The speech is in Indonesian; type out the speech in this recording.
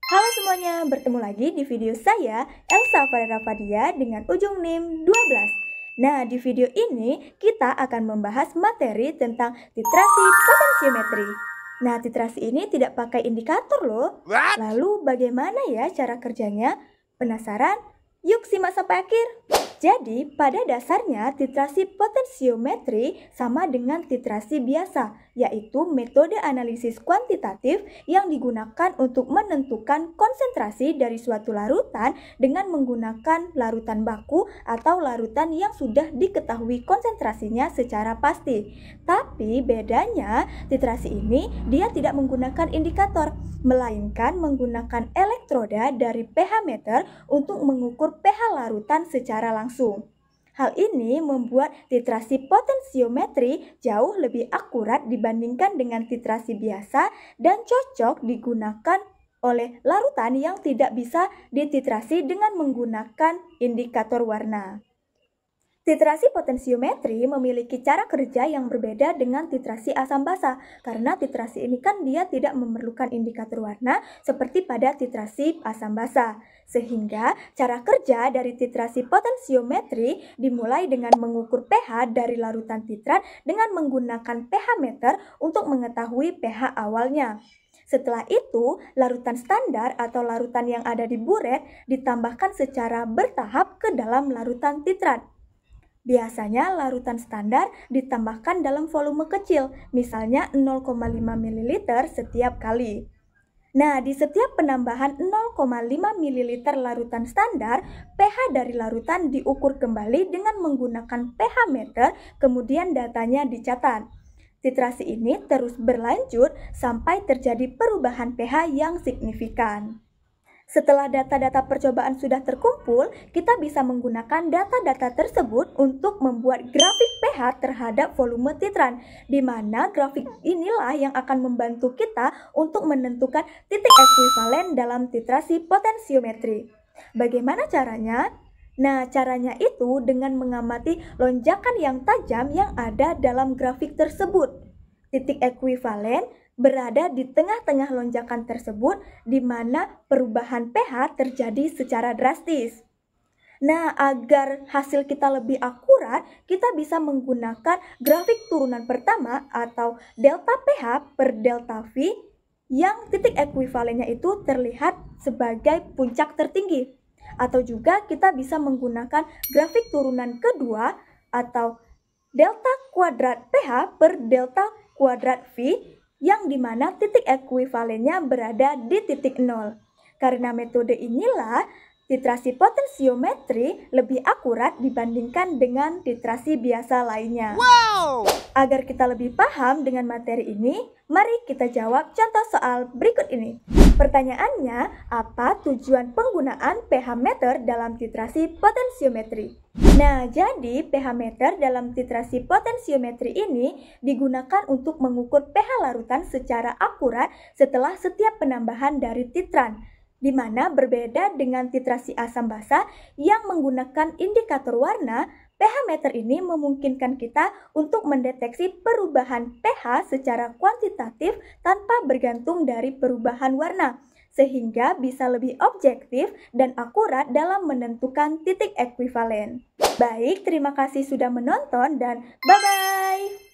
Halo semuanya, bertemu lagi di video saya, Elsa Farera Fadia dengan ujung NIM 12. Nah, di video ini kita akan membahas materi tentang titrasi potensiometri. Nah, titrasi ini tidak pakai indikator loh. Lalu bagaimana ya cara kerjanya? Penasaran? Yuk simak sampai akhir. Jadi, pada dasarnya titrasi potensiometri sama dengan titrasi biasa, yaitu metode analisis kuantitatif yang digunakan untuk menentukan konsentrasi dari suatu larutan dengan menggunakan larutan baku atau larutan yang sudah diketahui konsentrasinya secara pasti. Tapi bedanya, titrasi ini dia tidak menggunakan indikator, melainkan menggunakan elektroda dari pH meter untuk mengukur pH larutan secara langsung. Hal ini membuat titrasi potensiometri jauh lebih akurat dibandingkan dengan titrasi biasa dan cocok digunakan oleh larutan yang tidak bisa dititrasi dengan menggunakan indikator warna. Titrasi potensiometri memiliki cara kerja yang berbeda dengan titrasi asam basa, karena titrasi ini kan dia tidak memerlukan indikator warna seperti pada titrasi asam basa. Sehingga cara kerja dari titrasi potensiometri dimulai dengan mengukur pH dari larutan titrat dengan menggunakan pH meter untuk mengetahui pH awalnya. Setelah itu, larutan standar atau larutan yang ada di buret ditambahkan secara bertahap ke dalam larutan titrat. Biasanya larutan standar ditambahkan dalam volume kecil, misalnya 0,5 ml setiap kali. Nah, di setiap penambahan 0,5 ml larutan standar, pH dari larutan diukur kembali dengan menggunakan pH meter, kemudian datanya dicatat. Titrasi ini terus berlanjut sampai terjadi perubahan pH yang signifikan. Setelah data-data percobaan sudah terkumpul, kita bisa menggunakan data-data tersebut untuk membuat grafik pH terhadap volume titran, di mana grafik inilah yang akan membantu kita untuk menentukan titik ekuivalen dalam titrasi potensiometri. Bagaimana caranya? Nah, caranya itu dengan mengamati lonjakan yang tajam yang ada dalam grafik tersebut. Titik ekuivalen berada di tengah-tengah lonjakan tersebut di mana perubahan pH terjadi secara drastis. Nah, agar hasil kita lebih akurat, kita bisa menggunakan grafik turunan pertama atau delta pH per delta V yang titik ekuivalennya itu terlihat sebagai puncak tertinggi. Atau juga kita bisa menggunakan grafik turunan kedua atau delta kuadrat pH per delta kuadrat V yang dimana titik ekuivalennya berada di titik 0. Karena metode inilah, titrasi potensiometri lebih akurat dibandingkan dengan titrasi biasa lainnya. Wow! Agar kita lebih paham dengan materi ini, mari kita jawab contoh soal berikut ini. Pertanyaannya, apa tujuan penggunaan pH meter dalam titrasi potensiometri? Nah, jadi pH meter dalam titrasi potensiometri ini digunakan untuk mengukur pH larutan secara akurat setelah setiap penambahan dari titran, di mana berbeda dengan titrasi asam basa yang menggunakan indikator warna. pH meter ini memungkinkan kita untuk mendeteksi perubahan pH secara kuantitatif tanpa bergantung dari perubahan warna, sehingga bisa lebih objektif dan akurat dalam menentukan titik ekuivalen. Baik, terima kasih sudah menonton dan bye-bye!